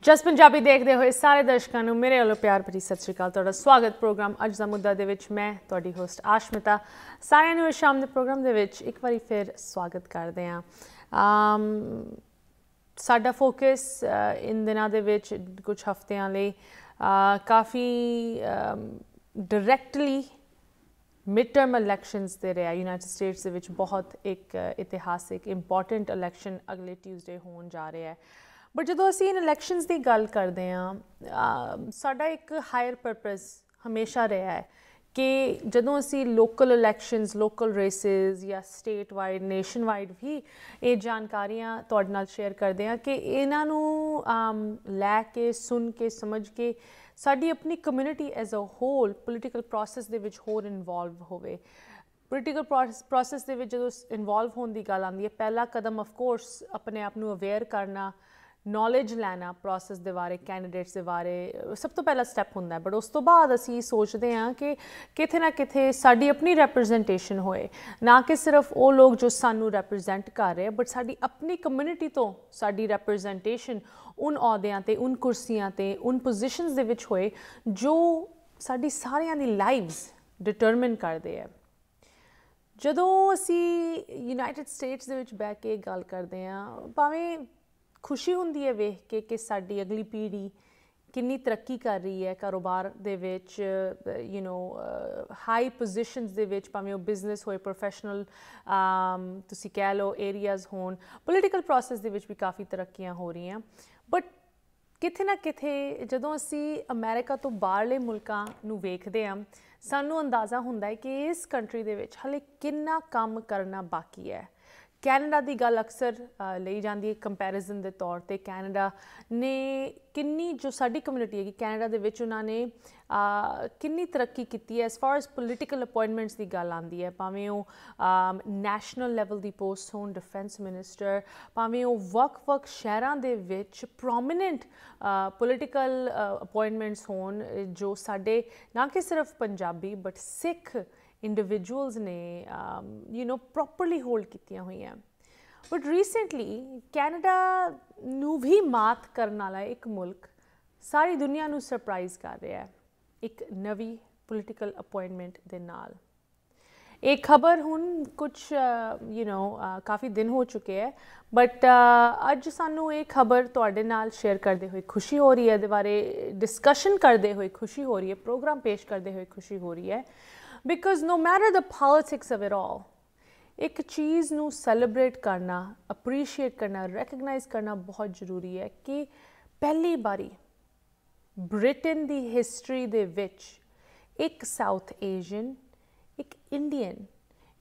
Just Punjabi देखते हुए सारे दर्शकों को मेरे वालों प्यार भरी सत श्री अकाल। तुहाडा स्वागत प्रोग्राम अज दा मुद्दा दे विच मैं तुहाडी होस्ट आशमिता सारिਆਂ ਨੂੰ शाम के प्रोग्राम दे विच एक बारी फिर स्वागत करते हैं। साडा फोकस इन दिनों दे विच कुछ हफ्तियां लई काफ़ी डायरैक्टली मिड टर्म इलैक्शनस दे रहा यूनाइटेड स्टेट्स दे विच बहुत एक इतिहासिक इंपॉर्टेंट इलैक्शन अगले ट्यूसडे होने जा रहा है। बट जो असी इन इलैक्शनस की गल करते हैं साडा एक हायर परपज़ हमेशा रहा है कि जदों असी लोकल इलैक्शनस लोकल रेसिस या स्टेट वाइड नेशन वाइड भी ये जानकारियां तुहाडे नाल शेयर करते हैं कि इन्हां नूं लैके सुन के समझ के साडी अपनी community as a whole political process दे विच होर इनवॉल्व होवे। पोलिटिकल प्रोसैस दे विच जदों इनवॉल्व होने की गल आती है पहला कदम ऑफकोर्स अपने आप नूं अवेयर करना नॉलेज लैना प्रोसैस के बारे कैंडिडेट्स के बारे सब तो पहला स्टैप होंदा है। बट उस तो बाद असी सोचते हैं कि किथे ना किथे साडी अपनी रैप्रजेंटेशन होए ना कि सिर्फ वो लोग जो सानू रैप्रजेंट कर रहे हैं बट साडी अपनी कम्यूनिटी तो साडी रैप्रजेंटेशन उन अहुदियां ते उन कुर्सियां ते उन पोजिशनस दे विच होए जो साडी सारियां दी लाइव्स डिटरमिन करदे है। जदों असी यूनाइटेड स्टेट्स दे विच बैठ के गल करते हैं भावें खुशी होंदी है वेख के साडी अगली पीढ़ी किन्नी तरक्की कर रही है कारोबार दे विच हाई पोजिशनस दे विच भावें वो बिजनेस होए प्रोफैशनल तुसी कह लो एरियाज होन पोलिटिकल प्रोसैस दे विच भी काफ़ी तरक्कियां हो रही हैं। बट किथे ना किथे जदों असी अमेरिका तो बाहरले मुल्कां नूं वेखदे हां सानूं अंदाज़ा हुंदा है कि इस कंट्री दे विच हले किन्ना काम करना बाकी है। कैनेडा की गल अक्सर ली जाती है कंपैरिजन के तौर पर कैनेडा ने किन्नी जो साडी कम्यूनिटी है कैनेडा दे विच उन्होंने किन्नी तरक्की की है as far as political appointments की गल आती है भावें वो नैशनल लैवल की पोस्ट होन डिफेंस मिनिस्टर भावें वो वक् शहरों के विच प्रोमिनेंट पोलिटिकल अपॉइंटमेंट्स होन जो साडे ना कि सिर्फ पंजाबी बट सिख इंडिविजुअल्स ने प्रॉपरली होल्ड कीतियां हुई हैं। बट रीसेंटली कैनेडा नूं भी मात करने वाला एक मुल्क सारी दुनिया नूं सरप्राइज़ कर रहा है एक नवी पोलिटिकल अपॉइंटमेंट दे नाल। एक खबर हुण कुछ काफ़ी दिन हो चुके हैं बट अज सानू ये खबर तुहाडे नाल शेयर करते हुए खुशी हो रही है दे बारे डिस्कशन करते हुए खुशी हो रही है प्रोग्राम पेश करते हुए खुशी हो रही है because no matter the politics of it all एक चीज़ नू सैलीब्रेट करना अप्रीशिएट करना रैकगनाइज करना बहुत जरूरी है कि पहली बारी ब्रिटेन दी हिस्टरी दे विच एक साउथ एशियन एक इंडियन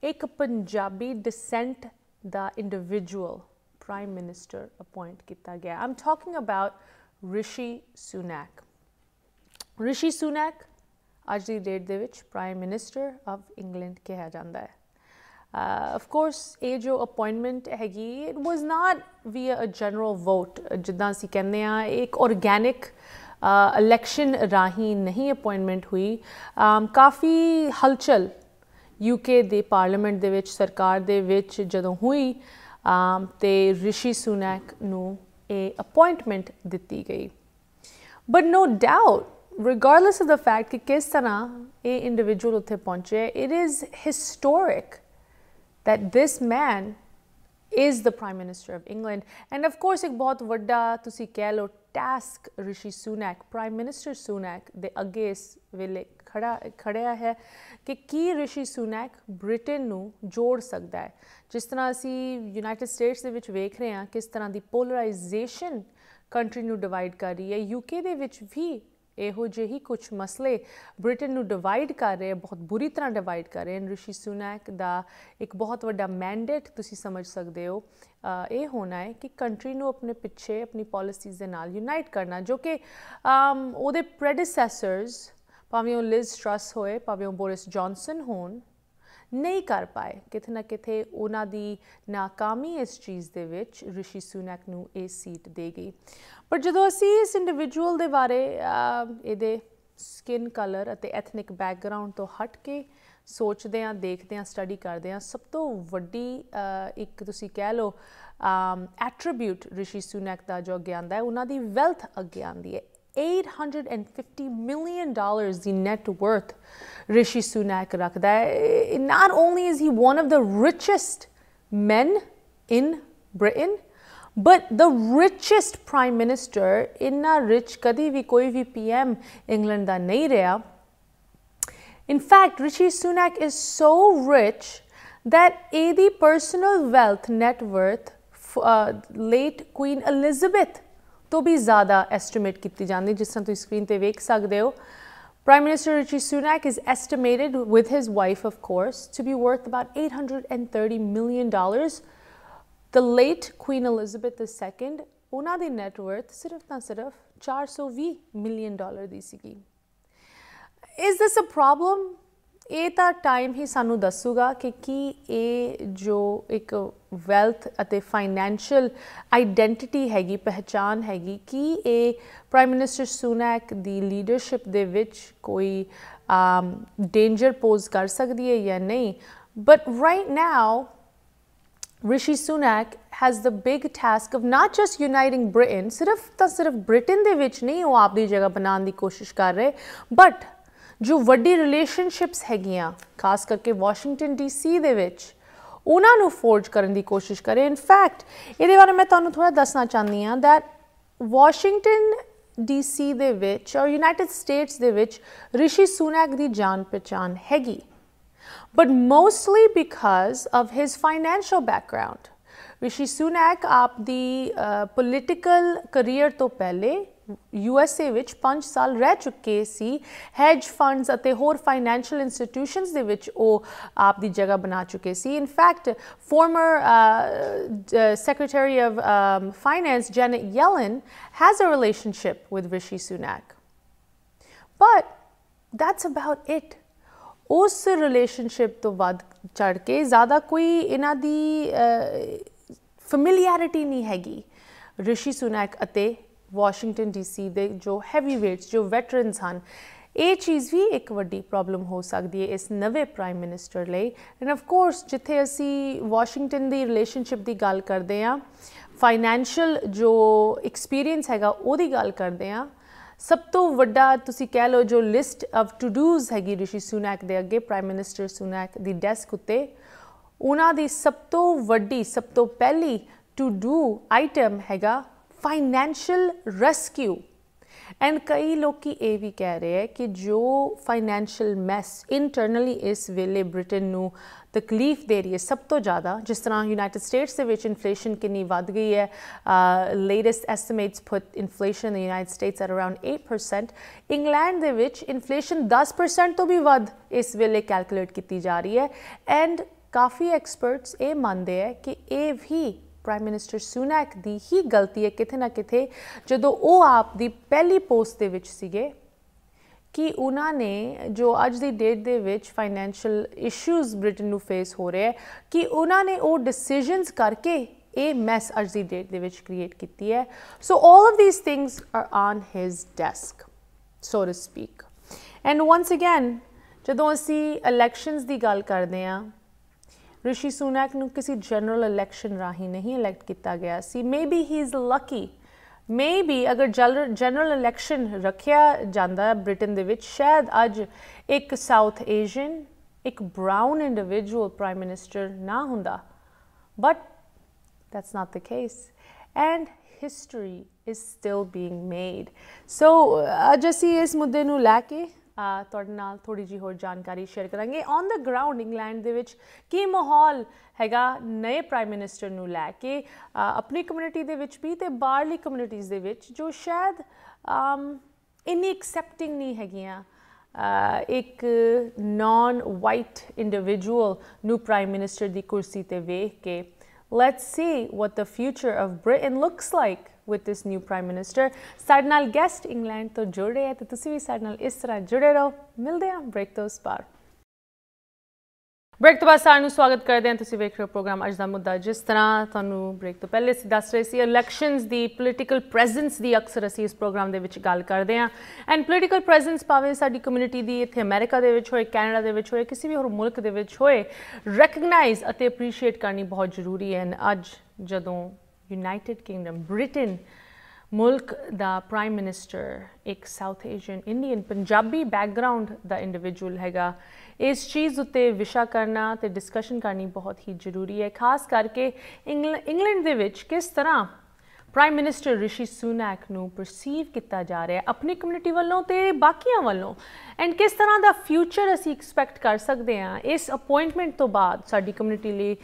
एक पंजाबी डिसेंट दा इंडिविजुअल प्राइम मिनिस्टर अपॉइंट किया गया। I am talking about Rishi Sunak. Rishi Sunak अज की डेट दे विच प्राइम मिनिस्टर ऑफ इंग्लैंड कहा जाता है। ऑफ कोर्स ये जो अपॉइंटमेंट हैगी it was not via general vote जिदा असीं कहते हैं एक ऑर्गैनिक इलैक्शन राही नहीं अपॉइंटमेंट हुई। काफ़ी हलचल यूके दे पार्लीमेंट दे विच सरकार दे विच जदों हुई ते ऋषि सुनैक नूं ये अपॉइंटमेंट दिती गई। But no doubt regardless of the fact कि किस तरह ये इंडिविजुअल उत्थे पहुँचे it is historic that this man is the Prime Minister of England and of course एक बहुत वड्डा तुसी कह लो टास्क ऋषि सुनैक प्राइम मिनिस्टर सुनैक दे अगे इस वेले खड़ा है कि की ऋषि सुनैक ब्रिटेन नूं जोड़ सकता है। जिस तरह असी यूनाइटेड स्टेट्स दे विच वेख रहे हैं किस तरह की पोलराइजेशन कंट्री नूं डिवाइड कर रही है यूके दे विच भी इहो जे ही कुछ मसले ब्रिटेन नूं डिवाइड कर रहे हैं बहुत बुरी तरह डिवाइड कर रहे हैं। ऋषि सुनैक दा एक बहुत वड्डा मैंडेट तुसी समझ सकते हो ये होना है कि कंट्री नूं अपने पिछे अपनी पॉलिसीज़ दे नाल यूनाइट करना जो कि उहदे प्रेडिसेसर्स भावें वो लिज ट्रस होए भावें वो बोरिस जॉनसन होन नहीं कर पाए। किथे ना किथे उन्हां दी नाकामी इस चीज़ दे विच ऋषि सुनैक नूं ये सीट दे गई। पर जदों असी इस इंडिविजुअल दे बारे इहदे स्किन कलर अते एथनिक बैकग्राउंड तो हट के ਸੋਚਦੇ ਹਾਂ, ਦੇਖਦੇ ਹਾਂ, ਸਟੱਡੀ ਕਰਦੇ ਹਾਂ, ਸਭ ਤੋਂ ਵੱਡੀ ਇੱਕ ਤੁਸੀਂ ਕਹਿ ਲਓ ਐਟਰੀਬਿਊਟ ਰਿਸ਼ੀ ਸੁਨੈਕ ਦਾ ਜੋ ਅੱਗੇ ਆਉਂਦਾ ਹੈ, ਉਹਨਾਂ ਦੀ ਵੈਲਥ ਅੱਗੇ ਆਉਂਦੀ ਹੈ। $850 million ਦੀ net worth Rishi Sunak ਰੱਖਦਾ ਹੈ। Not only is he one of the richest men in Britain, but the richest prime minister, ਇੰਨਾ rich ਕਦੀ ਵੀ ਕੋਈ ਵੀ PM ਇੰਗਲੈਂਡ ਦਾ ਨਹੀਂ ਰਿਹਾ। In fact, Rishi Sunak is so rich that ਇਹਦੀ personal wealth, net worth, late Queen Elizabeth ਤੋਂ ਵੀ ਜ਼ਿਆਦਾ estimate ਕੀਤੀ ਜਾਂਦੀ, ਜਿਸ ਤਰ੍ਹਾਂ ਤੁਸੀਂ ਸਕਰੀਨ ਤੇ ਵੇਖ ਸਕਦੇ ਹੋ। Prime Minister Rishi Sunak is estimated, with his wife of course, to be worth about $830 million. The late Queen Elizabeth II, ਉਹਨਾਂ ਦੀ net worth ਸਿਰਫ ਤਾਂ ਸਿਰਫ $420 million ਦੀ ਸੀਗੀ। Is this a problem? ਇਹ ਤਾਂ ਟਾਈਮ ਹੀ ਸਾਨੂੰ ਦੱਸੂਗਾ ਕਿ ਕੀ ਇਹ ਜੋ ਇੱਕ ਵੈਲਥ ਅਤੇ ਫਾਈਨੈਂਸ਼ੀਅਲ ਆਈਡੈਂਟਿਟੀ ਹੈਗੀ, ਪਹਿਚਾਨ ਹੈਗੀ, ਕੀ ਇਹ ਪ੍ਰਾਈਮ ਮਿਨਿਸਟਰ ਸੁਨੈਕ ਦੀ ਲੀਡਰਸ਼ਿਪ ਦੇ ਵਿੱਚ ਕੋਈ ਡੇਂਜਰ ਪੋਜ਼ ਕਰ ਸਕਦੀ ਹੈ ਜਾਂ ਨਹੀਂ। But right now Rishi Sunak has the big task of not just uniting Britain, ਸਿਰਫ ਤਾਂ ਸਿਰਫ ਬ੍ਰਿਟਨ ਦੇ ਵਿੱਚ ਨਹੀਂ ਉਹ ਆਪਦੀ ਜਗ੍ਹਾ ਬਣਾਉਣ ਦੀ ਕੋਸ਼ਿਸ਼ ਕਰ ਰਹੇ, ਬਟ ਜੋ ਵੱਡੀ ਰਿਲੇਸ਼ਨਸ਼ਿਪਸ ਹੈਗੀਆਂ ਖਾਸ ਕਰਕੇ ਵਾਸ਼ਿੰਗਟਨ DC ਦੇ ਵਿੱਚ, ਉਹਨਾਂ ਨੂੰ ਫੋਰਜ ਕਰਨ ਦੀ ਕੋਸ਼ਿਸ਼ ਕਰੇ। ਇਨਫੈਕਟ ਇਹਦੇ ਬਾਰੇ ਮੈਂ ਤੁਹਾਨੂੰ ਥੋੜ੍ਹਾ ਦੱਸਣਾ ਚਾਹੁੰਦੀ ਹਾਂ ਦੈਟ ਵਾਸ਼ਿੰਗਟਨ DC ਦੇ ਵਿੱਚ ਔਰ ਯੂਨਾਈਟਿਡ ਸਟੇਟਸ ਦੇ ਵਿੱਚ ਰਿਸ਼ੀ ਸੁਨੈਕ ਦੀ ਜਾਣ ਪਹਿਚਾਣ ਹੈਗੀ, but mostly because of his financial background. Rishi Sunak ਆਪਦੀ political career ਤੋਂ ਪਹਿਲੇ USA ਵਿੱਚ 5 ਸਾਲ ਰਹਿ ਚੁੱਕੇ ਸੀ। hedge funds ਅਤੇ ਹੋਰ financial institutions ਦੇ ਵਿੱਚ ਉਹ ਆਪਦੀ ਜਗ੍ਹਾ ਬਣਾ ਚੁੱਕੇ ਸੀ। In fact, former Secretary of Finance Janet Yellen has a relationship with Rishi Sunak. But that's about it. ਉਸ ਰਿਲੇਸ਼ਨਸ਼ਿਪ ਤੋਂ ਵੱਧ ਚੜ੍ਹ ਕੇ ਜ਼ਿਆਦਾ ਕੋਈ ਇਹਨਾਂ ਦੀ ਫੈਮਿਲੀਅਰਿਟੀ ਨਹੀਂ ਹੈਗੀ ਰਿਸ਼ੀ ਸੁਨੈਕ ਅਤੇ ਵਾਸ਼ਿੰਗਟਨ DC ਦੇ ਜੋ ਹੈਵੀ ਵੇਟਸ, ਜੋ ਵੈਟਰਨਸ ਹਨ। ਇਹ ਚੀਜ਼ ਵੀ ਇੱਕ ਵੱਡੀ ਪ੍ਰੋਬਲਮ ਹੋ ਸਕਦੀ ਹੈ ਇਸ ਨਵੇਂ ਪ੍ਰਾਈਮ ਮਿਨਿਸਟਰ ਲਈ। ਐਂਡ ਆਫ ਕੋਰਸ ਜਿੱਥੇ ਅਸੀਂ ਵਾਸ਼ਿੰਗਟਨ ਦੀ ਰਿਲੇਸ਼ਨਸ਼ਿਪ ਦੀ ਗੱਲ ਕਰਦੇ ਹਾਂ, ਫਾਈਨੈਂਸ਼ੀਅਲ ਜੋ ਐਕਸਪੀਰੀਅੰਸ ਹੈਗਾ ਉਹਦੀ ਗੱਲ ਕਰਦੇ ਹਾਂ, ਸਭ ਤੋਂ ਵੱਡਾ ਤੁਸੀਂ ਕਹਿ ਲਓ ਜੋ ਲਿਸਟ ਆਫ ਟੂ ਡੂਜ਼ ਹੈਗੀ ਰਿਸ਼ੀ ਸੁਨੈਕ ਦੇ ਅੱਗੇ ਪ੍ਰਾਈਮ ਮਿਨਿਸਟਰ ਸੁਨੈਕ ਦੀ ਡੈਸਕ ਉੱਤੇ, ਉਹਨਾਂ ਦੀ ਸਭ ਤੋਂ ਵੱਡੀ, ਸਭ ਤੋਂ ਪਹਿਲੀ ਟੂ ਡੂ ਆਈਟਮ ਹੈਗਾ ਫਾਈਨੈਂਸ਼ੀਅਲ ਰੈਸਕਿਊ। ਐਂਡ ਕਈ ਲੋਕੀ ਇਹ ਵੀ ਕਹਿ ਰਹੇ ਹੈ ਕਿ ਜੋ ਫਾਈਨੈਂਸ਼ੀਅਲ ਮੈਸ ਇੰਟਰਨਲੀ ਇਸ ਵੇਲੇ ਬ੍ਰਿਟਨ ਨੂੰ ਤਕਲੀਫ ਦੇ ਰਹੀ ਹੈ ਸਭ ਤੋਂ ਜ਼ਿਆਦਾ, ਜਿਸ ਤਰ੍ਹਾਂ ਯੂਨਾਈਟਿਡ ਸਟੇਟਸ ਦੇ ਵਿੱਚ ਇਨਫਲੇਸ਼ਨ ਕਿੰਨੀ ਵੱਧ ਗਈ ਹੈ। Latest estimates put inflation in United States at around 8%। England ਦੇ ਵਿੱਚ ਇਨਫਲੇਸ਼ਨ 10% ਤੋਂ ਵੀ ਵੱਧ ਇਸ ਵੇਲੇ ਕੈਲਕੂਲੇਟ ਕੀਤੀ ਜਾ ਰਹੀ ਹੈ। ਐਂਡ ਕਾਫੀ ਐਕਸਪਰਟਸ ਇਹ ਮੰਨਦੇ ਹੈ ਕਿ ਇਹ ਵੀ ਪ੍ਰਾਈਮ ਮਿਨਿਸਟਰ ਸੁਨੈਕ ਦੀ ਹੀ ਗਲਤੀ ਹੈ ਕਿਤੇ ਨਾ ਕਿਤੇ, ਜਦੋਂ ਉਹ ਆਪ ਦੀ ਪਹਿਲੀ ਪੋਸਟ ਦੇ ਵਿੱਚ ਸੀਗੇ, ਕਿ ਉਹਨਾਂ ਨੇ ਜੋ ਅੱਜ ਦੀ ਡੇਟ ਦੇ ਵਿੱਚ ਫਾਈਨੈਂਸ਼ੀਅਲ ਇਸ਼ੂਜ਼ ਬ੍ਰਿਟਨ ਨੂੰ ਫੇਸ ਹੋ ਰਹੇ ਹੈ, ਕਿ ਉਹਨਾਂ ਨੇ ਉਹ ਡਿਸੀਜਨਸ ਕਰਕੇ ਇਹ ਮੈਸ ਅੱਜ ਦੀ ਡੇਟ ਦੇ ਵਿੱਚ ਕ੍ਰੀਏਟ ਕੀਤੀ ਹੈ। So all of these things are on his desk, so to speak. And once again ਜਦੋਂ ਅਸੀਂ ਇਲੈਕਸ਼ਨਸ ਦੀ ਗੱਲ ਕਰਦੇ ਹਾਂ, ਰਿਸ਼ੀ ਸੁਨੈਕ ਨੂੰ ਕਿਸੇ ਜਨਰਲ ਇਲੈਕਸ਼ਨ ਰਾਹੀਂ ਨਹੀਂ ਇਲੈਕਟ ਕੀਤਾ ਗਿਆ ਸੀ। Maybe he is lucky, maybe ਅਗਰ ਜਨਰਲ ਇਲੈਕਸ਼ਨ ਰੱਖਿਆ ਜਾਂਦਾ ਬ੍ਰਿਟਨ ਦੇ ਵਿੱਚ, ਸ਼ਾਇਦ ਅੱਜ ਇੱਕ ਸਾਊਥ ਏਸ਼ੀਅਨ, ਇੱਕ ਬਰਾਊਨ ਇੰਡੀਵਿਜੂਅਲ ਪ੍ਰਾਈਮ ਮਿਨਿਸਟਰ ਨਾ ਹੁੰਦਾ, but that's not the case and history is still being made. So ਅੱਜ ਅਸੀਂ ਇਸ ਮੁੱਦੇ ਨੂੰ ਲੈ ਕੇ ਤੁਹਾਡੇ ਨਾਲ ਥੋੜ੍ਹੀ ਜਿਹੀ ਹੋਰ ਜਾਣਕਾਰੀ ਸ਼ੇਅਰ ਕਰਾਂਗੇ। ਔਨ ਦਾ ਗਰਾਊਂਡ ਇੰਗਲੈਂਡ ਦੇ ਵਿੱਚ ਕੀ ਮਾਹੌਲ ਹੈਗਾ ਨਵੇਂ ਪ੍ਰਾਈਮ ਮਿਨਿਸਟਰ ਨੂੰ ਲੈ ਕੇ, ਆਪਣੀ ਕਮਿਊਨਿਟੀ ਦੇ ਵਿੱਚ ਵੀ ਅਤੇ ਬਾਹਰਲੀ ਕਮਿਊਨਿਟੀਜ਼ ਦੇ ਵਿੱਚ ਜੋ ਸ਼ਾਇਦ ਇੰਨੀ ਐਕਸੈਪਟਿੰਗ ਨਹੀਂ ਹੈਗੀਆਂ ਇੱਕ ਨੌਨ ਵਾਈਟ ਇੰਡੀਵਿਜੂਅਲ ਨੂੰ ਪ੍ਰਾਈਮ ਮਿਨਿਸਟਰ ਦੀ ਕੁਰਸੀ 'ਤੇ ਵੇਖ ਕੇ। Let's see what the future of Britain looks like with this new Prime Minister. ਸਾਡੇ ਨਾਲ ਗੈਸਟ ਇੰਗਲੈਂਡ ਤੋਂ ਜੁੜ ਰਹੇ ਹੈ ਤੇ ਤੁਸੀਂ ਵੀ ਸਾਡੇ ਨਾਲ ਇਸ ਤਰ੍ਹਾਂ ਜੁੜੇ ਰਹੋ। ਮਿਲਦੇ ਹਾਂ ਬ੍ਰੇਕ ਤੋਂ ਉਸ ਪਾਰ। ਬ੍ਰੇਕ ਤੋਂ ਬਾਅਦ ਸਾਰਿਆਂ ਨੂੰ ਸਵਾਗਤ ਕਰਦੇ ਹਾਂ। ਤੁਸੀਂ ਵੇਖ ਰਹੇ ਹੋ ਪ੍ਰੋਗਰਾਮ ਅੱਜ ਦਾ ਮੁੱਦਾ। ਜਿਸ ਤਰ੍ਹਾਂ ਤੁਹਾਨੂੰ ਬ੍ਰੇਕ ਤੋਂ ਪਹਿਲੇ ਅਸੀਂ ਦੱਸ ਰਹੇ ਸੀ, ਇਲੈਕਸ਼ਨਸ ਦੀ ਪੋਲੀਟੀਕਲ ਪ੍ਰੈਜ਼ੈਂਸ ਦੀ ਅਕਸਰ ਅਸੀਂ ਇਸ ਪ੍ਰੋਗਰਾਮ ਦੇ ਵਿੱਚ ਗੱਲ ਕਰਦੇ ਹਾਂ। ਐਂਡ ਪੋਲੀਟੀਕਲ ਪ੍ਰੈਜ਼ੈਂਸ ਭਾਵੇਂ ਸਾਡੀ ਕਮਿਊਨਿਟੀ ਦੀ ਇੱਥੇ ਅਮਰੀਕਾ ਦੇ ਵਿੱਚ ਹੋਏ, ਕੈਨੇਡਾ ਦੇ ਵਿੱਚ ਹੋਏ, ਕਿਸੇ ਵੀ ਹੋਰ ਮੁਲਕ ਦੇ ਵਿੱਚ ਹੋਏ, ਰੈਕਗਨਾਈਜ਼ ਅਤੇ ਅਪਰੀਸ਼ੀਏਟ ਕਰਨੀ ਬਹੁਤ ਜ਼ਰੂਰੀ ਹੈ। ਅੱਜ ਜਦੋਂ ਯੂਨਾਈਟਿਡ ਕਿੰਗਡਮ ਬ੍ਰਿਟਨ ਮੁਲਕ ਦਾ ਪ੍ਰਾਈਮ ਮਿਨਿਸਟਰ ਇੱਕ South Asian Indian Punjabi background ਦਾ ਇੰਡੀਵਿਜੂਅਲ ਹੈਗਾ, ਇਸ ਚੀਜ਼ ਉੱਤੇ ਵਿਸ਼ਾ ਕਰਨਾ ਅਤੇ ਡਿਸਕਸ਼ਨ ਕਰਨੀ ਬਹੁਤ ਹੀ ਜ਼ਰੂਰੀ ਹੈ। ਖਾਸ ਕਰਕੇ ਇੰਗਲੈਂਡ ਦੇ ਵਿੱਚ ਕਿਸ ਤਰ੍ਹਾਂ ਪ੍ਰਾਈਮ ਮਿਨਿਸਟਰ ਰਿਸ਼ੀ ਸੁਨੈਕ ਨੂੰ ਪਰਸੀਵ ਕੀਤਾ ਜਾ ਰਿਹਾ ਆਪਣੀ ਕਮਿਊਨਿਟੀ ਵੱਲੋਂ ਅਤੇ ਬਾਕੀਆਂ ਵੱਲੋਂ, ਐਂਡ ਕਿਸ ਤਰ੍ਹਾਂ ਦਾ ਫਿਊਚਰ ਅਸੀਂ ਐਕਸਪੈਕਟ ਕਰ ਸਕਦੇ ਹਾਂ ਇਸ ਅਪੋਇੰਟਮੈਂਟ ਤੋਂ ਬਾਅਦ ਸਾਡੀ ਕਮਿਊਨਿਟੀ ਲਈ,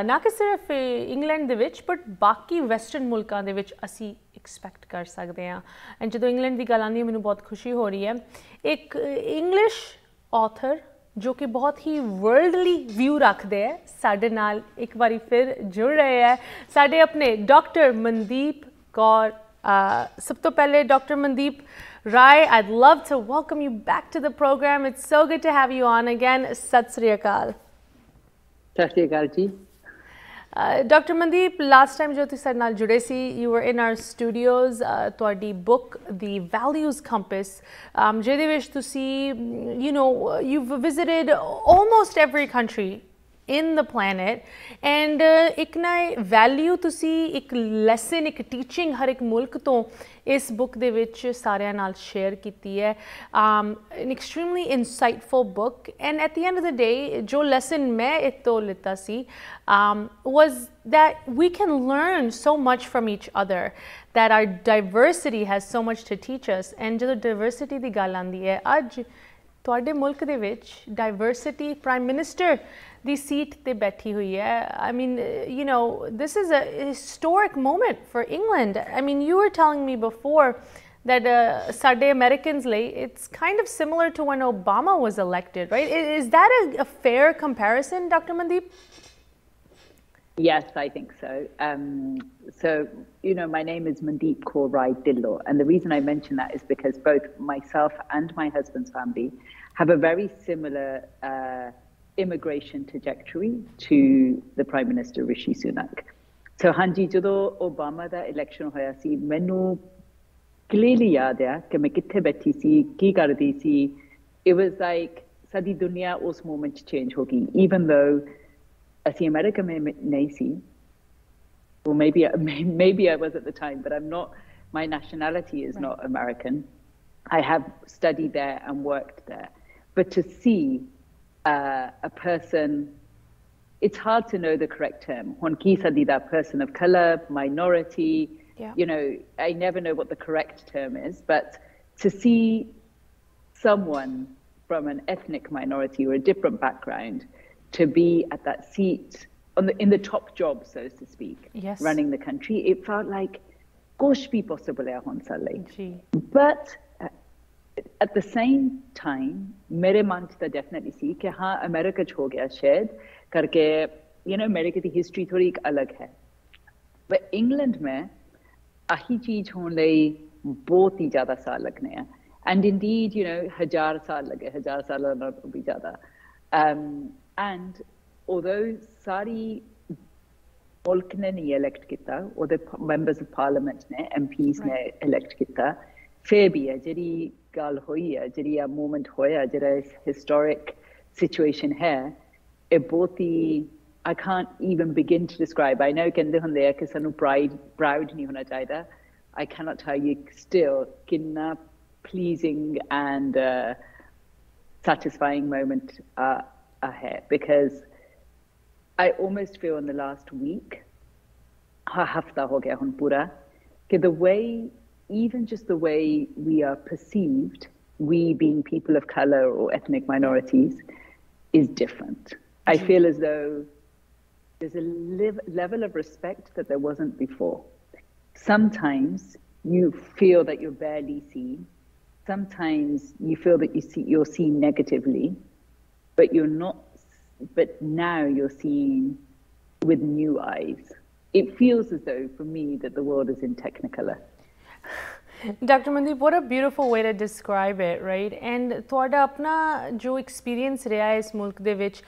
ਨਾ ਕਿ ਸਿਰਫ ਇੰਗਲੈਂਡ ਦੇ ਵਿੱਚ ਬਟ ਬਾਕੀ ਵੈਸਟਰਨ ਮੁਲਕਾਂ ਦੇ ਵਿੱਚ ਅਸੀਂ ਐਕਸਪੈਕਟ ਕਰ ਸਕਦੇ ਹਾਂ। ਐਂਡ ਜਦੋਂ ਇੰਗਲੈਂਡ ਦੀ ਗੱਲ ਆਉਂਦੀ ਹੈ ਮੈਨੂੰ ਬਹੁਤ ਖੁਸ਼ੀ ਹੋ ਰਹੀ ਹੈ, ਇੱਕ ਇੰਗਲਿਸ਼ ਆਥਰ ਜੋ ਕਿ ਬਹੁਤ ਹੀ ਵਰਲਡਲੀ ਵਿਊ ਰੱਖਦੇ ਹੈ, ਸਾਡੇ ਨਾਲ ਇੱਕ ਵਾਰੀ ਫਿਰ ਜੁੜ ਰਹੇ ਹੈ ਸਾਡੇ ਆਪਣੇ ਡਾਕਟਰ ਮਨਦੀਪ ਕੌਰ। ਸਭ ਤੋਂ ਪਹਿਲੇ doctor Mandeep Rai, I'd love to welcome you back to the program. It's so good to have you on again. Sat Sri ਅਕਾਲ। ਸਤਿ ਸ੍ਰੀ ਅਕਾਲ ਜੀ। Dr. Mandeep, last time jo tusi ਸਾਡੇ ਨਾਲ ਜੁੜੇ ਸੀ, you were in our studios, ਤੁਹਾਡੀ book The Values Compass, ਜਿਹਦੇ ਵਿੱਚ ਤੁਸੀਂ you've visited almost every country in the planet, and ਇੱਕ ਨਾ ਵੈਲਿਊ ਤੁਸੀਂ ਇੱਕ ਲੈਸਨ, ਇੱਕ ਟੀਚਿੰਗ ਹਰ ਇੱਕ ਮੁਲਕ ਤੋਂ ਇਸ ਬੁੱਕ ਦੇ ਵਿੱਚ ਸਾਰਿਆਂ ਨਾਲ ਸ਼ੇਅਰ ਕੀਤੀ ਹੈ। an extremely insightful book, and at the end of the day ਜੋ ਲੈਸਨ ਮੈਂ ਇਹ ਤੋਂ ਲਿੱਤਾ ਸੀ was that we can learn so much from each other, that our diversity has so much to teach us। and ਜਦੋਂ diversity ਦੀ ਗੱਲ ਆਉਂਦੀ ਹੈ, ਅੱਜ ਤੁਹਾਡੇ ਮੁਲਕ ਦੇ ਵਿੱਚ diversity ਪ੍ਰਾਈਮ ਮਿਨਿਸਟਰ ਦੀ ਸੀਟ ਤੇ ਬੈਠੀ ਹੋਈ ਹੈ। I mean, this is a historic moment for England. I mean, you were telling me before that ਸਾਡੇ Americans ਲਈ it's kind of similar to when Obama was elected, right? Is that a fair comparison, Dr. Mandeep? Yes, I think so. So, my name is Mandeep Kaur Rai Dhillon, and the reason I mention that is because both myself and my husband's family have a very similar immigration trajectory to the Prime Minister Rishi Sunak. So, hanji, jado Obama da election hoya si, mainu clearly yaad hai ki main kithe baithi si, ki kardi si. It was like sadi duniya us moment change hogi, even though asi America mein nahi si. Well, maybe I was at the time, but I'm not. My nationality is not American. I have studied there and worked there, but to see a person, it's hard to know the correct term. Honki sadida, person of color, minority. Yeah. I never know what the correct term is, but to see someone from an ethnic minority or a different background to be at that seat in the top job, so to speak, yes, running the country, it felt like gosh bhi possible hai hon sale. But at the same time, mere man ch ta definitely see कि हाँ America च हो गया शायद करके, America की history थोड़ी एक अलग है, but इंग्लैंड में आही चीज होने लई बहुत ही ज़्यादा साल लगने हैं, and indeed 1000 साल लगे, 1000 साल भी ज़्यादा, and although सारी मुल्क ने नहीं elect किया, or the members of parliament ने, MPs ने elect किया, फिर भी है जरी गल होई है, जरी आ मोमेंट होया, जरा historic situation है, it बहुत ही, I can't even begin to describe. I know कहंदे हुंदे है कि सानू proud नहीं होना चाहिए. I cannot tell you still कितना pleasing and satisfying moment है, because I almost feel in the last week, हफ्ता हो गया हुन पूरा, कि the way, even just the way we are perceived, we being people of color or ethnic minorities, is different. I feel as though there's a level of respect that there wasn't before. Sometimes you feel that you're barely seen. Sometimes you feel that you're seen negatively, but you're not. But now you're seen with new eyes. It feels as though, for me, that the world is in Technicolor. Dr. Mandeep, what a beautiful way to describe it, right? And ਤੁਹਾਡਾ ਆਪਣਾ ਜੋ experience ਰਿਹਾ ਹੈ ਇਸ ਮੁਲਕ ਦੇ ਵਿੱਚ,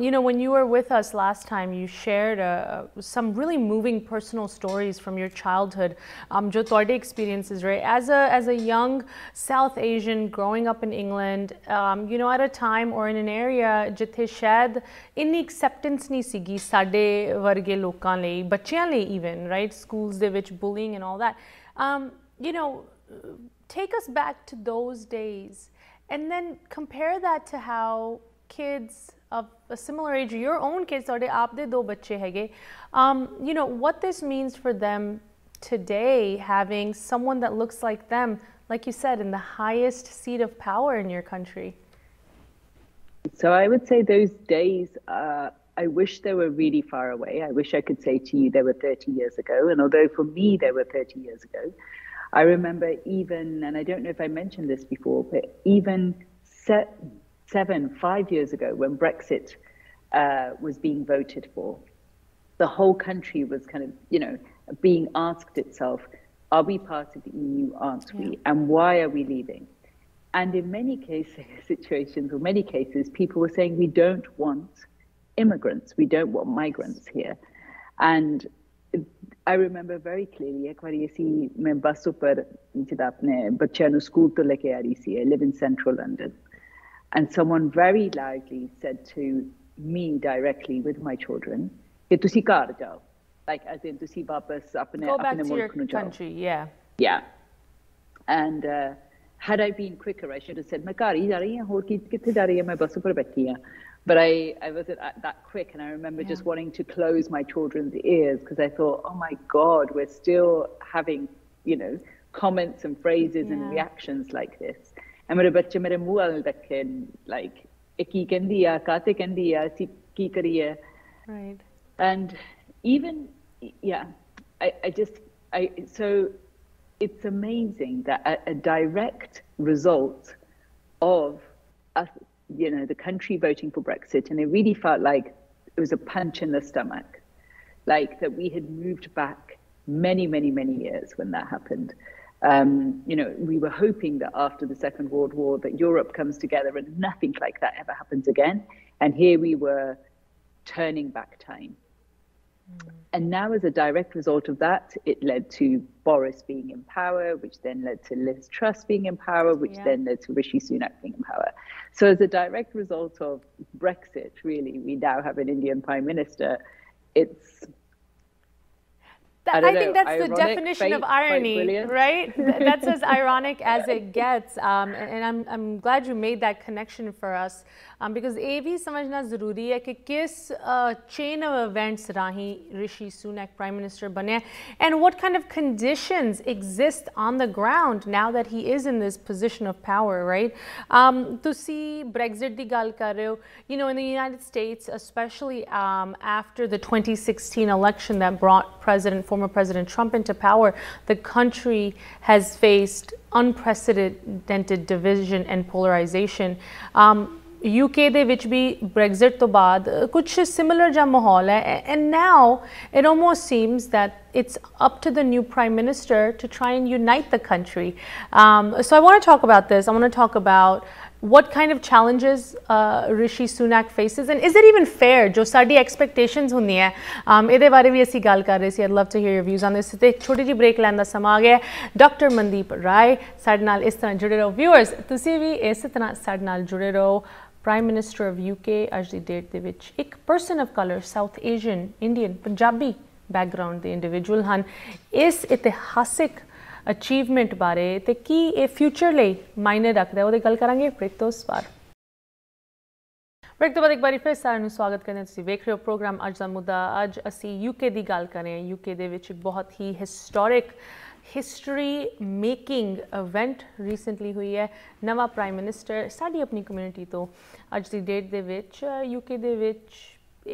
you know, when you were with us last time, you shared some really moving personal stories from your childhood, ਜੋ ਤੁਹਾਡੇ experiences, right? As a young South Asian growing up in England, you know, at a time or in an area ਜਿੱਥੇ ਸ਼ਾਇਦ ਇੰਨੀ acceptance ਨਹੀਂ ਸੀਗੀ ਸਾਡੇ ਵਰਗੇ ਲੋਕਾਂ ਲਈ, ਬੱਚਿਆਂ ਲਈ even, right? Schools ਦੇ ਵਿੱਚ bullying and all that. You know, take us back to those days and then compare that to how kids of a similar age, your own kids, you know, what this means for them today, having someone that looks like them, like you said, in the highest seat of power in your country. So I would say those days, I wish they were really far away. I wish I could say to you they were 30 years ago. And although for me they were 30 years ago, I remember even, and I don't know if I mentioned this before, but even 5 years ago when Brexit was being voted for, the whole country was kind of, you know, being asked itself, are we part of the EU, aren't we? And why are we leaving? And in many situations, or many cases, people were saying, we don't want immigrants, we don't want migrants here. And I remember very clearly, ek wari asi main bus upar jid apne bachchiyan nu school to leke aa rahi si. I live in central London, and someone very loudly said to me directly with my children, "Ke tusi ghar jao," like as in tusi wapas apne go back apne to your mulk nu jao. country. Yeah. And had I been quicker, I should have said, "Main ghar hi ja rahi hu, aur kithe ja rahi hai, main bus upar baithi hu." But I wasn't that quick, and I remember just wanting to close my children's ears because I thought, oh my God, we're still having, you know, comments and phrases and reactions like this. And mere bachche mere muh al dekhen, like, "E ki kendi hai, kaate kendi hai, asi ki kariye." Right. And even, so it's amazing that a direct result of us, you know, the country voting for Brexit, and it really felt like it was a punch in the stomach, like that we had moved back many, many, many years when that happened. You know, we were hoping that after the Second World War that Europe comes together and nothing like that ever happens again. And here we were turning back time. And now, as a direct result of that, it led to Boris being in power, which then led to Liz Truss being in power, which then led to Rishi Sunak being in power. So as a direct result of Brexit, really, we now have an Indian Prime Minister. It's... I think that's ironic, the definition of irony, right? That's as ironic as it gets. And I'm glad you made that connection for us, because ये भी समझना ज़रूरी है कि किस chain of events Rahi Rishi Sunak Prime Minister बने, and what kind of conditions exist on the ground now that he is in this position of power, right? तुसी Brexit दी गाल कर रहे हो, you know, in the United States, especially after the 2016 election that brought former President Trump into power, the country has faced unprecedented division and polarization. UK ਦੇ ਵਿੱਚ ਵੀ Brexit ਤੋਂ ਬਾਅਦ ਕੁਝ similar ਜਿਹਾ ਮਾਹੌਲ ਹੈ, and now it almost seems that it's up to the new Prime Minister to try and unite the country. So I want to talk about this. I want to talk about what kind of challenges Rishi Sunak faces, and is it even fair जो साडी expectations ਹੁੰਦੀ ਹੈ, ਇਹਦੇ ਬਾਰੇ ਵੀ ਅਸੀਂ ਗੱਲ ਕਰ ਰਹੇ ਸੀ. I'd love to hear your views on this. ਤੇ ਛੋਟੀ ਜਿਹੀ break ਲੈਣ ਦਾ ਸਮਾਂ ਆ ਗਿਆ. Dr. Mandeep Rai ਸਾਡੇ ਨਾਲ ਇਸ ਤਰ੍ਹਾਂ ਜੁੜੇ ਰਹੋ. Viewers, ਤੁਸੀਂ ਵੀ ਇਸੇ ਤਰ੍ਹਾਂ ਸਾਡੇ ਨਾਲ ਜੁੜੇ ਰਹੋ. Prime Minister of UK ਅੱਜ ਦੀ ਡੇਟ ਦੇ ਵਿੱਚ ਇੱਕ person of color, South Asian, Indian, Punjabi background ਦੇ individual ਹਨ. ਇਸ ਇਤਿਹਾਸਿਕ ਅਚੀਵਮੈਂਟ ਬਾਰੇ ਤੇ ਕੀ ਇਹ ਫਿਊਚਰ ਲਈ ਮਾਇਨੇ ਰੱਖਦਾ ਹੈ, ਉਹਦੀ ਗੱਲ ਕਰਾਂਗੇ ਬ੍ਰੇਕ ਤੋਂ ਬਾਅਦ. ਬ੍ਰੇਕ ਤੋਂ ਬਾਅਦ ਇੱਕ ਵਾਰੀ ਫਿਰ ਸਾਰਿਆਂ ਨੂੰ ਸਵਾਗਤ ਕਰਦੇ ਹਾਂ. ਤੁਸੀਂ ਵੇਖ ਰਹੇ ਹੋ ਪ੍ਰੋਗਰਾਮ ਅੱਜ ਦਾ ਮੁੱਦਾ. ਅੱਜ ਅਸੀਂ UK ਦੀ ਗੱਲ ਕਰ ਰਹੇ ਹਾਂ. UK ਦੇ ਵਿੱਚ ਇੱਕ ਬਹੁਤ ਹੀ historic history making event recently ਹੋਈ ਹੈ. ਨਵਾਂ ਪ੍ਰਾਈਮ ਮਿਨਿਸਟਰ ਸਾਡੀ ਆਪਣੀ ਕਮਿਊਨਿਟੀ ਤੋਂ ਅੱਜ ਦੀ ਡੇਟ ਦੇ ਵਿੱਚ UK ਦੇ ਵਿੱਚ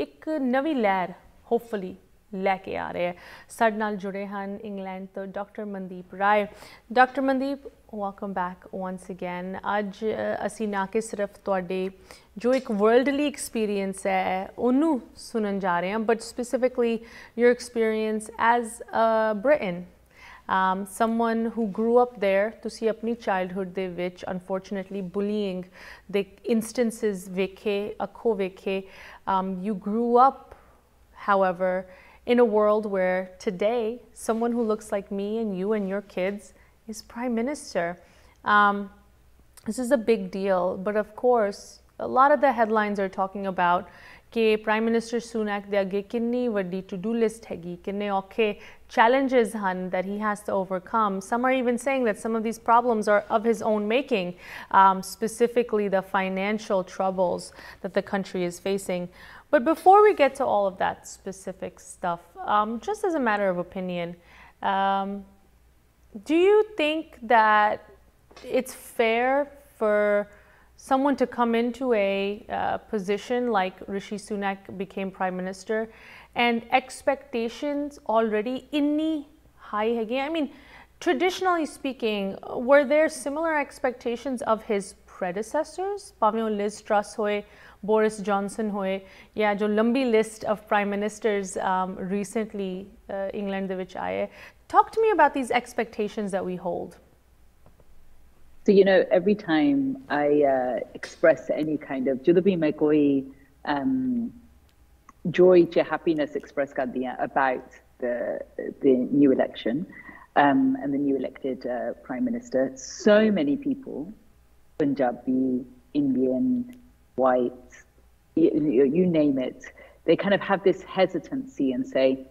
ਇੱਕ ਨਵੀਂ ਲਹਿਰ ਹੋਪਫੁਲੀ ਲੈ ਕੇ ਆ ਰਹੇ ਹੈ. ਸਾਡੇ ਨਾਲ ਜੁੜੇ ਹਨ ਇੰਗਲੈਂਡ ਤੋਂ doctor Mandeep Rai. Doctor Mandeep, welcome back once again. ਅੱਜ ਅਸੀਂ ਨਾ ਕਿ ਸਿਰਫ ਤੁਹਾਡੇ ਜੋ ਇੱਕ ਵਰਲਡਲੀ ਐਕਸਪੀਰੀਅੰਸ ਹੈ ਉਹਨੂੰ ਸੁਣਨ ਜਾ ਰਹੇ ਹਾਂ, but specifically your experience as Britain. someone who grew up there ਤੁਸੀਂ ਆਪਣੀ childhood ਦੇ ਵਿੱਚ unfortunately bullying the instances ਵੇਖੇ ਅੱਖੋਂ ਵੇਖੇ you grew up however in a world where today someone who looks like me and you and your kids is prime minister. This is a big deal, but of course a lot of the headlines are talking about कि Prime Minister Sunak ਦੇ ਅੱਗੇ ਕਿੰਨੀ ਵੱਡੀ to-do list ਹੈਗੀ, ਕਿੰਨੇ ਔਖੇ challenges ਹਨ that he has to overcome. Some are even saying that some of these problems are of his own making, specifically the financial troubles that the country is facing. But before we get to all of that specific stuff, just as a matter of opinion, do you think that it's fair for someone to come into a position like Rishi Sunak became Prime Minister and expectations already inni high again? I mean, traditionally speaking, were there similar expectations of his predecessors? Pavio Liz Truss hoye, Boris Johnson hoye, yeah, jo lambi list of prime ministers recently England de vich aaye. Talk to me about these expectations that we hold. So, you know, every time I express any kind of jodo bhi main koi joy cha happiness express kardi haan about the new election and the new elected prime minister, so many people, Punjabi, Indian, white, you name it, they kind of have this hesitancy and say,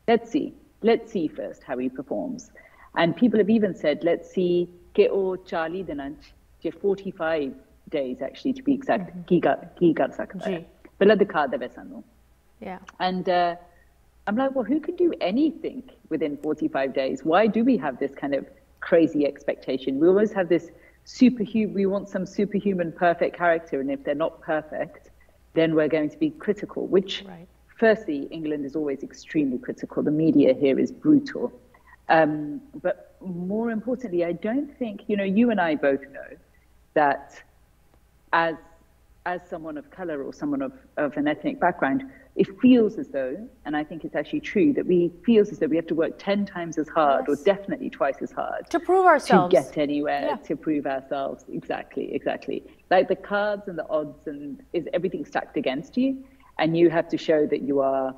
let's see first how he performs. And people have even said, let's see कि ओ 40 दिनां च 45 days actually to be exact की कर सकता है पहले दिखा दे सानू. And I'm like, well, who can do anything within 45 days? Why do we have this kind of crazy expectation? We always have this we want some superhuman perfect character, and if they're not perfect then we're going to be critical, which firstly England is always extremely critical. The media here is brutal. But more importantly, I don't think, you know, you and I both know that as someone of color or someone of an ethnic background, it feels as though, and I think it's actually true, that feels as though we have to work 10 times as hard, or definitely twice as hard, to prove ourselves, to get anywhere, to prove ourselves. Exactly. Like the cards and the odds is everything stacked against you, and you have to show that you are.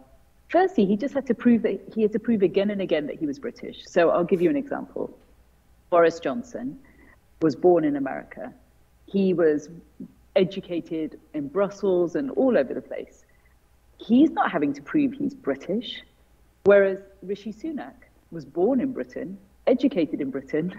Firstly, he just had to prove again and again that he was British. So I'll give you an example. Boris Johnson was born in America. He was educated in Brussels and all over the place. He's not having to prove he's British. Whereas Rishi Sunak was born in Britain, educated in Britain,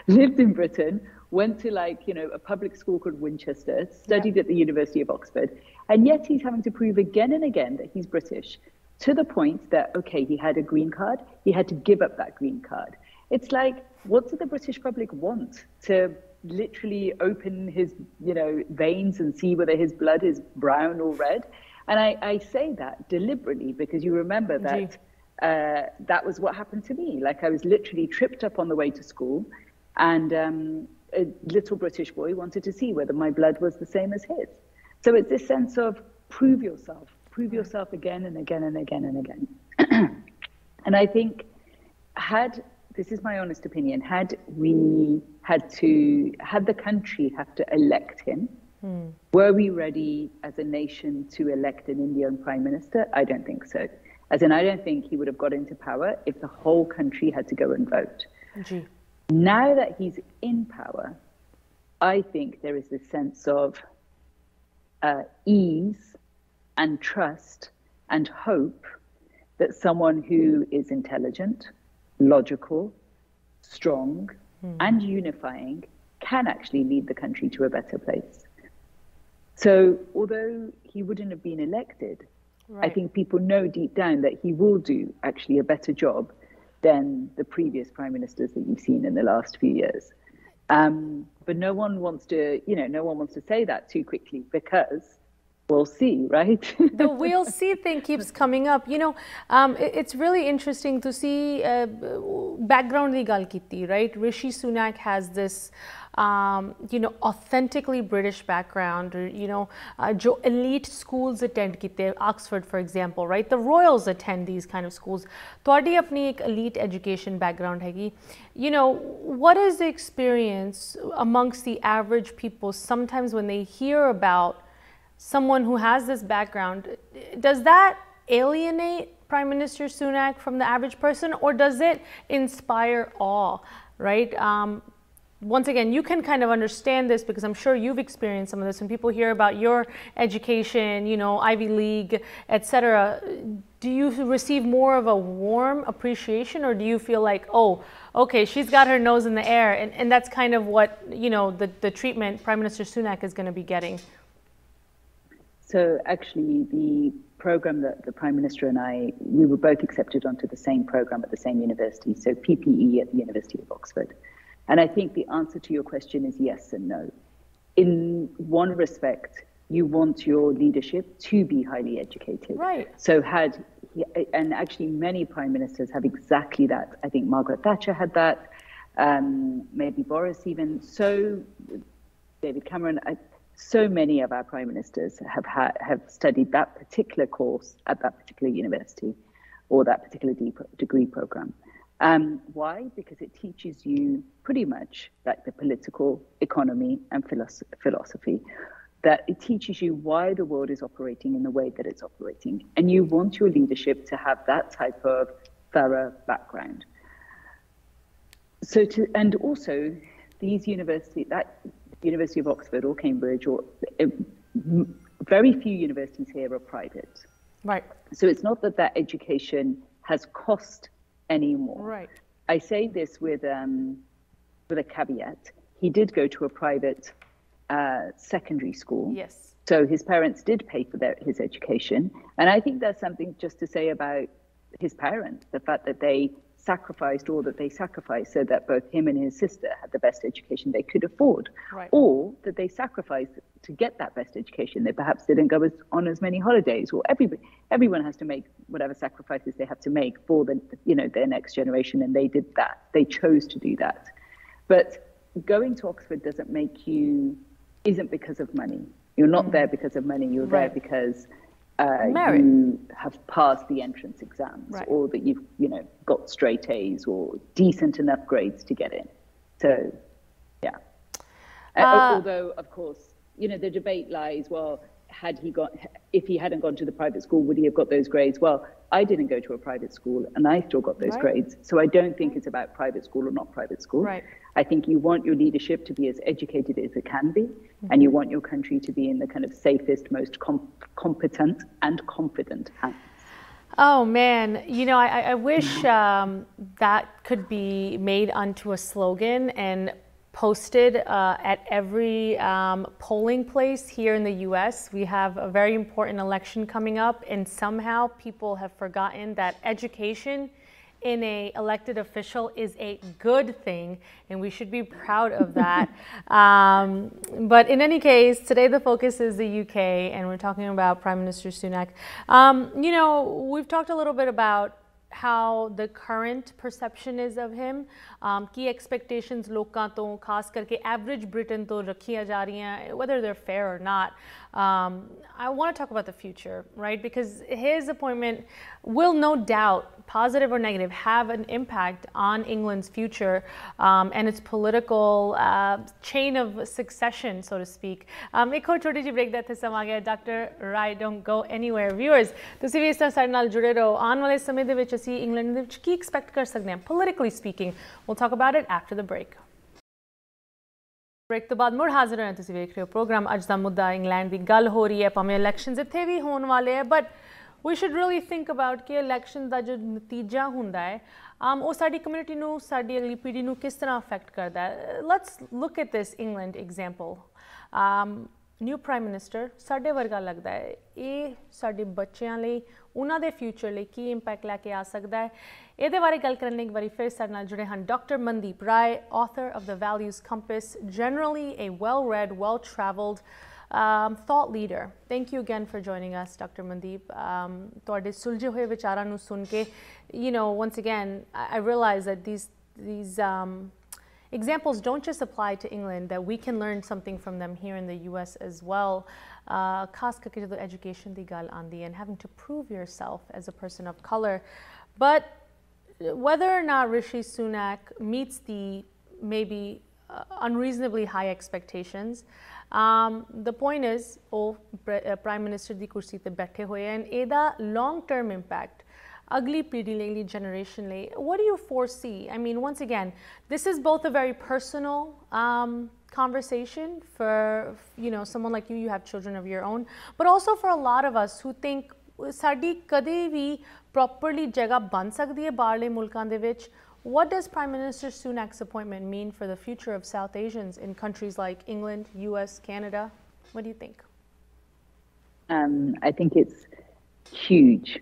lived in Britain, went to a public school called Winchester, studied at the University of Oxford, and yet he's having to prove again and again that he's British. To the point that, okay, he had a green card, he had to give up that green card. It's like, what do the British public want? To literally open his, veins and see whether his blood is brown or red? And I say that deliberately because you remember that that was what happened to me. Like, I was literally tripped up on the way to school, and a little British boy wanted to see whether my blood was the same as his. So it's this sense of prove yourself again and again and again and again. And I think, this is my honest opinion, had the country have to elect him, were we ready as a nation to elect an Indian prime minister? I don't think so. As in, I don't think he would have got into power if the whole country had to go and vote. Now that he's in power, I think there is this sense of ease and trust and hope that someone who is intelligent, logical, strong, and unifying can actually lead the country to a better place. So although he wouldn't have been elected, I think people know deep down that he will do actually a better job than the previous prime ministers that you've seen in the last few years. But no one wants to say that too quickly, because we'll see, right? The we'll see thing keeps coming up. You know, it's really interesting to see background di gal kiti, right? Rishi Sunak has this, you know, authentically British background, or, you know, jo elite schools attend kite, Oxford, for example, right? The royals attend these kind of schools. Tuadi apni ek elite education background hai. You know, what is the experience amongst the average people sometimes when they hear about someone who has this background? Does that alienate Prime Minister Sunak from the average person, or does it inspire awe, right? Once again, you can kind of understand this because I'm sure you've experienced some of this. When people hear about your education, you know, Ivy League, etc., do you receive more of a warm appreciation, or do you feel like, oh, okay, she's got her nose in the air, and that's kind of what, you know, the treatment Prime Minister Sunak is going to be getting? So actually, the program that the Prime Minister and I, we were both accepted onto the same program at the same university, so PPE at the University of Oxford. And I think the answer to your question is yes and no. In one respect, you want your leadership to be highly educated. Right. So and actually many prime ministers have exactly that. I think Margaret Thatcher had that, maybe Boris even. So David Cameron, so many of our prime ministers have studied that particular course at that particular university or that particular degree program. Why? Because it teaches you pretty much like the political economy and philosophy, that it teaches you why the world is operating in the way that it's operating. And you want your leadership to have that type of thorough background. So and also these universities, that University of Oxford or Cambridge, or very few universities here are private. Right. So it's not that education has cost anymore. Right. I say this with a caveat. He did go to a private secondary school. Yes. So his parents did pay for his education. And I think there's something just to say about his parents, the fact that they sacrificed all that they sacrificed so that both him and his sister had the best education they could afford. Right. Or that they sacrificed to get that best education. They perhaps didn't go on as many holidays, or everyone has to make whatever sacrifices they have to make for their next generation, and they did that. They chose to do that. But going to Oxford isn't because of money. You're not there because of money. You're there because you have passed the entrance exams, or that you've got straight A's or decent enough grades to get in. So, yeah. Although, of course, the debate lies, well, if he hadn't gone to the private school, would he have got those grades? Well, I didn't go to a private school and I still got those grades. So I don't think it's about private school or not private school. Right. I think you want your leadership to be as educated as it can be, and you want your country to be in the kind of safest, most competent and confident hands. Oh man, I wish that could be made onto a slogan and posted at every polling place here in the US. We have a very important election coming up, and somehow people have forgotten that education in an elected official is a good thing, and we should be proud of that. But in any case, today the focus is the UK, and we're talking about Prime Minister Sunak. We've talked a little bit about how the current perception is of him, key expectations लोगों तो खास करके average Britain तो रखियाँ जा रही हैं, whether they're fair or not. I want to talk about the future, right? Because his appointment will no doubt, positive or negative, have an impact on England's future and its political chain of succession, so to speak. एक और छोटी सी break देते समा गया. Dr. Rai, don't go anywhere. Viewers, ਤੁਸੀਂ ਵੀ ਇਸ ਤਰ੍ਹਾਂ ਸਾਡੇ ਨਾਲ ਜੁੜੇ ਰਹੋ. ਆਉਣ ਵਾਲੇ ਸਮੇਂ ਦੇ ਵਿੱਚ ਅਸੀਂ ਇੰਗਲੈਂਡ ਦੇ ਵਿੱਚ ਕੀ ਐਕਸਪੈਕਟ ਕਰ ਸਕਦੇ ਹਾਂ, politically speaking. We'll talk about it after the break. Break तो बाद मुड़ हाजिर हैं. तुसीं वेख रहे हो प्रोग्राम अज दा मुद्दा. इंग्लैंड की गल हो रही है, भावें इलैक्शनस इत्थे भी होने वाले हैं, but we should really think about कि इलैक्शन का जो नतीजा हुंदा है वो साडी कम्यूनिटी नूं, साडी अगली पीढ़ी नूं किस तरह अफेक्ट करता है. Let's look at this England example. New prime minister साडे वर्गा लगता है, ये साडे बच्चों लई, उन्हां दे फ्यूचर लई की इंपैक्ट लैके आ सकता है. ਇਹਦੇ ਬਾਰੇ ਗੱਲ ਕਰਨ ਲਈ ਇੱਕ ਵਾਰੀ ਫਿਰ ਸਾਡੇ ਨਾਲ ਜੁੜੇ ਹਨ doctor Mandeep Rai, author of the Values Compass, generally a well-read, well-traveled thought leader. Thank you again for joining us, Dr. Mandeep. ਤੁਹਾਡੇ ਸੁਲਝੇ ਹੋਏ ਵਿਚਾਰਾਂ ਨੂੰ ਸੁਣ ਕੇ, once again, I realize that these examples don't just apply to England, that we can learn something from them here in the US as well. Khas ਕਰਕੇ ਜਦੋਂ education ਦੀ ਗੱਲ ਆਉਂਦੀ and having to prove yourself as a person of color. But whether or not Rishi Sunak meets the maybe unreasonably high expectations, the point is, Prime Minister di kursi te baithe hoye and eda long-term impact, agli pidi lai, generation lai, what do you foresee? I mean, once again, this is both a very personal conversation for, someone like you have children of your own, but also for a lot of us who think ਸਾਡੀ ਕਦੇ ਵੀ properly ਜਗ੍ਹਾ ਬਣ ਸਕਦੀ ਹੈ ਬਾਹਰਲੇ ਮੁਲਕਾਂ ਦੇ ਵਿੱਚ. What does Prime Minister Sunak's appointment mean for the future of South Asians in countries like England, US, Canada? What do you think? I think it's huge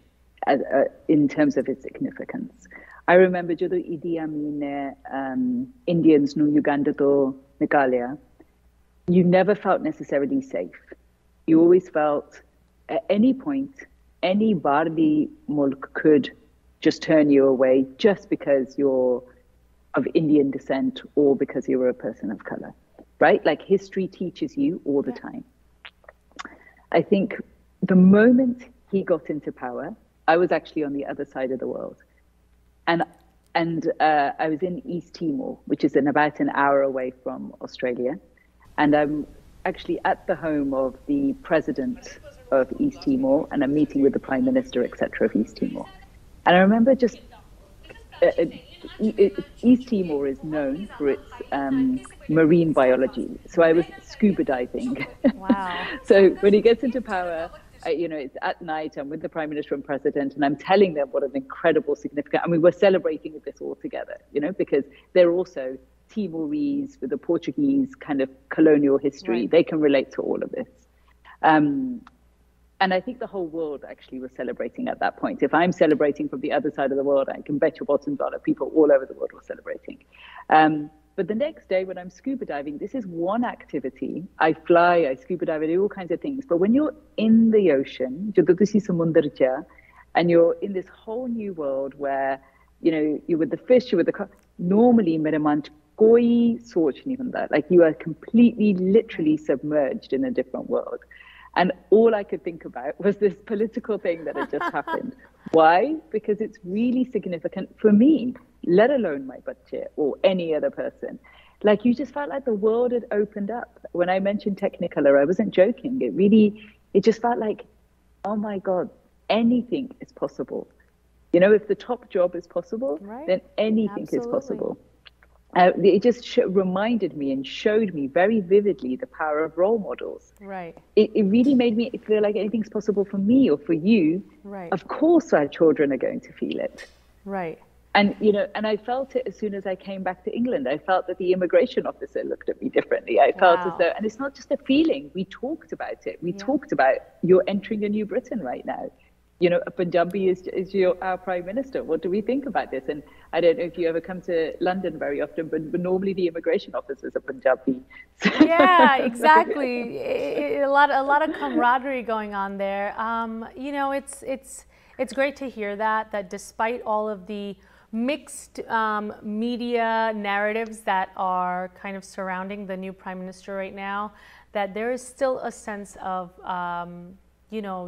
in terms of its significance. I remember ਜਦੋਂ Idi Amin ne Indians ਨੂੰ Uganda ਤੋਂ ਨਿਕਾਲਿਆ, you never felt necessarily safe. You always felt at any point, any Bharati mulk could just turn you away just because you're of Indian descent or because you're a person of color, right? Like history teaches you all the time. I think the moment he got into power, I was actually on the other side of the world. And I was in East Timor, which is about an hour away from Australia. And I'm actually at the home of the president of East Timor, and I'm meeting with the Prime Minister, etc., of East Timor. And I remember just, East Timor is known for its marine biology. So I was scuba diving. Wow. So when he gets into power, it's at night, I'm with the Prime Minister and President, and I'm telling them what an incredible, significant, and we were celebrating this all together, because they're also Timorese with a Portuguese kind of colonial history. Right. They can relate to all of this. And I think the whole world actually was celebrating at that point. If I'm celebrating from the other side of the world, I can bet your bottom dollar people all over the world were celebrating. But the next day when I'm scuba diving, this is one activity. I fly, I scuba dive, I do all kinds of things. But when you're in the ocean, and you're in this whole new world where, you're with the fish, you're with the normally mere man koi soch nahi hunda. Like you are completely, literally submerged in a different world. And all I could think about was this political thing that had just happened. Why? Because it's really significant for me, let alone my bache or any other person. Like you just felt like the world had opened up. When I mentioned Technicolor, I wasn't joking. It just felt like, oh my God, anything is possible. If the top job is possible, right, then anything is possible. It just reminded me and showed me very vividly the power of role models. Right. It really made me feel like anything's possible for me or for you. Right. Of course our children are going to feel it. Right. And, and I felt it as soon as I came back to England. I felt that the immigration officer looked at me differently. I felt as though, and it's not just a feeling, we talked about it. We talked about, you're entering a new Britain right now. A Punjabi is our Prime Minister. What do we think about this? And I don't know if you ever come to London very often, but normally the immigration officers are Punjabi. Yeah, exactly. A lot of camaraderie going on there. It's great to hear that despite all of the mixed media narratives that are kind of surrounding the new Prime Minister right now, that there is still a sense of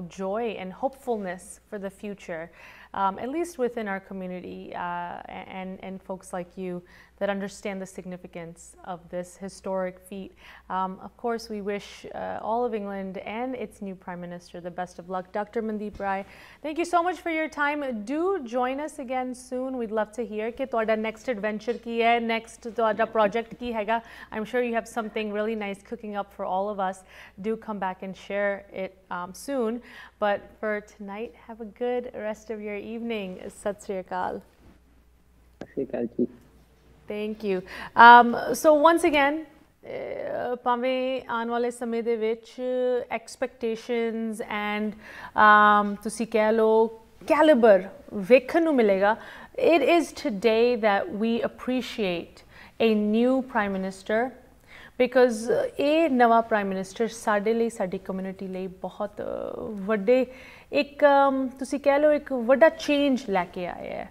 joy and hopefulness for the future, at least within our community and folks like you that understand the significance of this historic feat. Of course, we wish all of England and its new Prime Minister the best of luck. Dr. Mandeep Rai, thank you so much for your time. Do join us again soon. We'd love to hear कि ਤੁਹਾਡਾ next adventure ਕੀ ਹੈ, next ਤੁਹਾਡਾ project ਕੀ ਹੈਗਾ. I'm sure you have something really nice cooking up for all of us. Do come back and share it soon. But for tonight, have a good rest of your evening. Sat Sri Akal. Thank you. So once again, ਭਾਵੇਂ ਆਉਣ ਵਾਲੇ ਸਮੇਂ ਦੇ ਵਿੱਚ expectations and ਤੁਸੀਂ ਕਹਿ ਲਓ caliber ਵੇਖਣ ਨੂੰ ਮਿਲੇਗਾ. It is today that we appreciate a new Prime Minister, because ये नवा प्राइम मिनिस्टर साडे लिए साडी कम्यूनिटी लिए बहुत वड्डे एक तुसी कह लो एक वड्डा चेंज लैके आया है।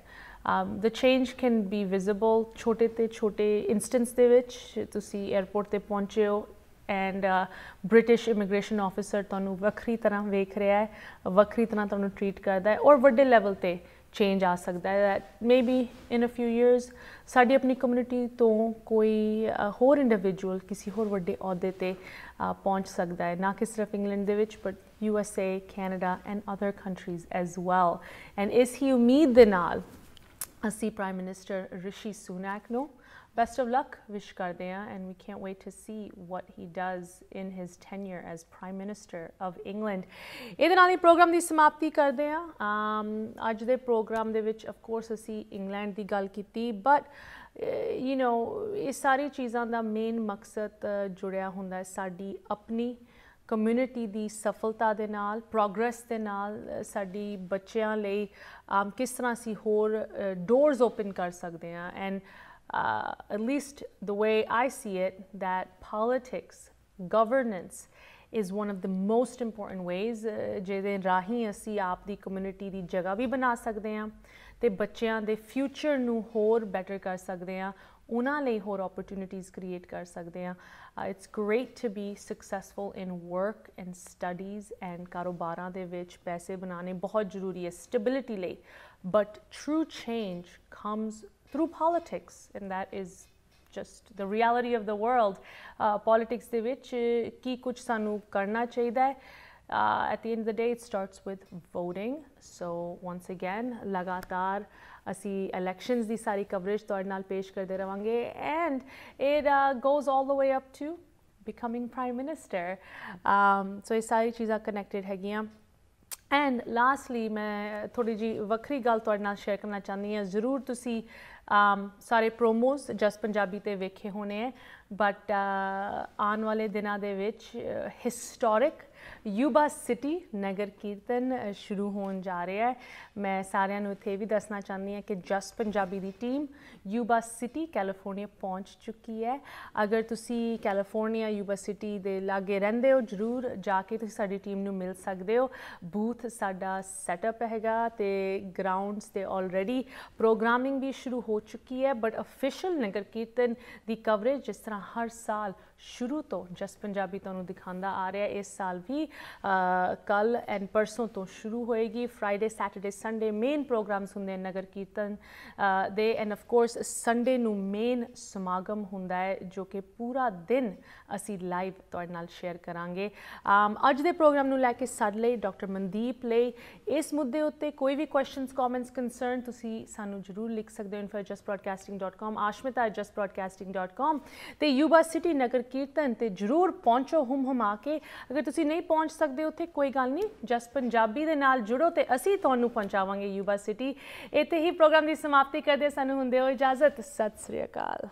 The change can be visible छोटे ते छोटे इंस्टेंस दे विच तुसी एयरपोर्ट ते पहुंचे हो एंड ब्रिटिश इमिग्रेशन ऑफिसर तुहानू वक्री तरह वेख रहा है, वक्री तरह तुहानू ट्रीट करता है और वड्डे लैवल ते चेंज आ सकता है। Maybe in a few years साडी अपनी कम्यूनिटी तो कोई होर इंडिविजुअल किसी होर वड्डे अहुदे ते पहुंच सकता है, ना कि सिर्फ इंग्लैंड दे विच but USA, Canada and other countries as well. And इस ही उम्मीद दे नाल असी प्राइम मिनिस्टर ऋषि सुनैक नो best of luck wish ਕਰਦੇ ਹਾਂ and we can't wait to see what he does in his tenure as Prime Minister of England। ਇਹਦੇ ਨਾਲ ਹੀ ਪ੍ਰੋਗਰਾਮ ਦੀ ਸਮਾਪਤੀ ਕਰਦੇ ਹਾਂ। ਅੱਜ ਦੇ ਪ੍ਰੋਗਰਾਮ ਦੇ ਵਿੱਚ of course ਅਸੀਂ ਇੰਗਲੈਂਡ ਦੀ ਗੱਲ ਕੀਤੀ but you know ਇਹ ਸਾਰੀ ਚੀਜ਼ਾਂ ਦਾ ਮੇਨ ਮਕਸਦ ਜੁੜਿਆ ਹੁੰਦਾ ਹੈ ਸਾਡੀ ਆਪਣੀ ਕਮਿਊਨਿਟੀ ਦੀ ਸਫਲਤਾ ਦੇ ਨਾਲ, ਪ੍ਰੋਗਰੈਸ ਦੇ ਨਾਲ, ਸਾਡੀ ਬੱਚਿਆਂ ਲਈ ਕਿਸ ਤਰ੍ਹਾਂ ਅਸੀਂ ਹੋਰ ਡੋਰਸ ਓਪਨ ਕਰ ਸਕਦੇ ਹਾਂ। And at least the way I see it, that politics, governance is one of the most important ways ਜਿਹਦੇ ਰਾਹੀਂ ਅਸੀਂ ਆਪ ਦੀ ਕਮਿਊਨਿਟੀ ਦੀ ਜਗ੍ਹਾ ਵੀ ਬਣਾ ਸਕਦੇ ਹਾਂ ਤੇ ਬੱਚਿਆਂ ਦੇ ਫਿਊਚਰ ਨੂੰ ਹੋਰ ਬੈਟਰ ਕਰ ਸਕਦੇ ਹਾਂ, ਉਹਨਾਂ ਲਈ ਹੋਰ ਓਪਰਚੁਨਿਟੀਜ਼ ਕ੍ਰੀਏਟ ਕਰ ਸਕਦੇ ਹਾਂ। It's great to be successful in work and studies and ਕਾਰੋਬਾਰਾਂ ਦੇ ਵਿੱਚ ਪੈਸੇ ਬਣਾਉਣੇ ਬਹੁਤ ਜ਼ਰੂਰੀ ਹੈ ਸਟੈਬਿਲਿਟੀ ਲਈ, but true change comes through politics and that is just the reality of the world। Politics ਦੇ ਵਿੱਚ ਕੀ ਕੁਝ ਸਾਨੂੰ ਕਰਨਾ ਚਾਹੀਦਾ ਹੈ। At the end of the day it starts with voting। So once again ਲਗਾਤਾਰ ਅਸੀਂ elections ਦੀ ਸਾਰੀ coverage ਤੁਹਾਡੇ ਨਾਲ ਪੇਸ਼ ਕਰਦੇ ਰਵਾਂਗੇ and it goes all the way up to becoming prime minister। So ਇਹ ਸਾਰੀ ਚੀਜ਼ਾਂ connected ਹੈਗੀਆਂ। एंड लास्टली मैं थोड़ी जी वक्री गल तुहाडे नाल शेयर करना चाहती हाँ। जरूर तुसी सारे प्रोमोज जस पंजाबी ते वेखे होने हैं बट आने वाले दिनों दे विच हिस्टोरिक युवा सिटी नगर कीर्तन शुरू होने जा रहा है। मैं सारिਆਂ ਨੂੰ इत्थे भी दसना चाहती हाँ कि जस पंजाबी दी टीम युवा सिटी कैलीफोर्निया पहुँच चुकी है। अगर तुसी कैलीफोर्निया युवा सिटी दे लागे रहिंदे हो जरूर जाके तुसी साडी टीम नूं मिल सकदे हो। बूथ साडा सैटअप हैगा ते ग्राउंड्स ते ऑलरेडी प्रोग्रामिंग भी शुरू हो चुकी है बट ऑफिशियल नगर कीर्तन दी कवरेज जिस तरह हर साल शुरू तो जस पंजाबी तुहानूं दिखांदा आ रहा है, इस साल भी कल एंड परसों तो शुरू होएगी। Friday Saturday Sunday main programmes हुंदे नगर कीर्तन दे एंड ऑफ कोर्स संडे नूं मेन समागम हुंदा है जो कि पूरा दिन असी लाइव तुहाडे नाल शेयर करांगे। अज दे प्रोग्राम नूं लैके साडे लई डॉक्टर मनदीप लई इस मुद्दे उत्ते कोई भी क्वेश्चनस कॉमेंट्स कंसर्न तुसी सानूं जरूर लिख सकदे हो info@justbroadcasting.com aashmeeta@justbroadcasting.com ते युवा सिटी नगर कीर्तन ते जरूर पहुंचो हुम आके। अगर तुसी नहीं पहुंच सकते उत्थे कोई गल नहीं, जस पंजाबी दे नाल जुड़ो ते असी तुहानूं पहुंचावांगे युवा सिटी। इत्थे ही प्रोग्राम की समाप्ति करदे सानूं हुंदे हो इजाजत। सत श्री अकाल।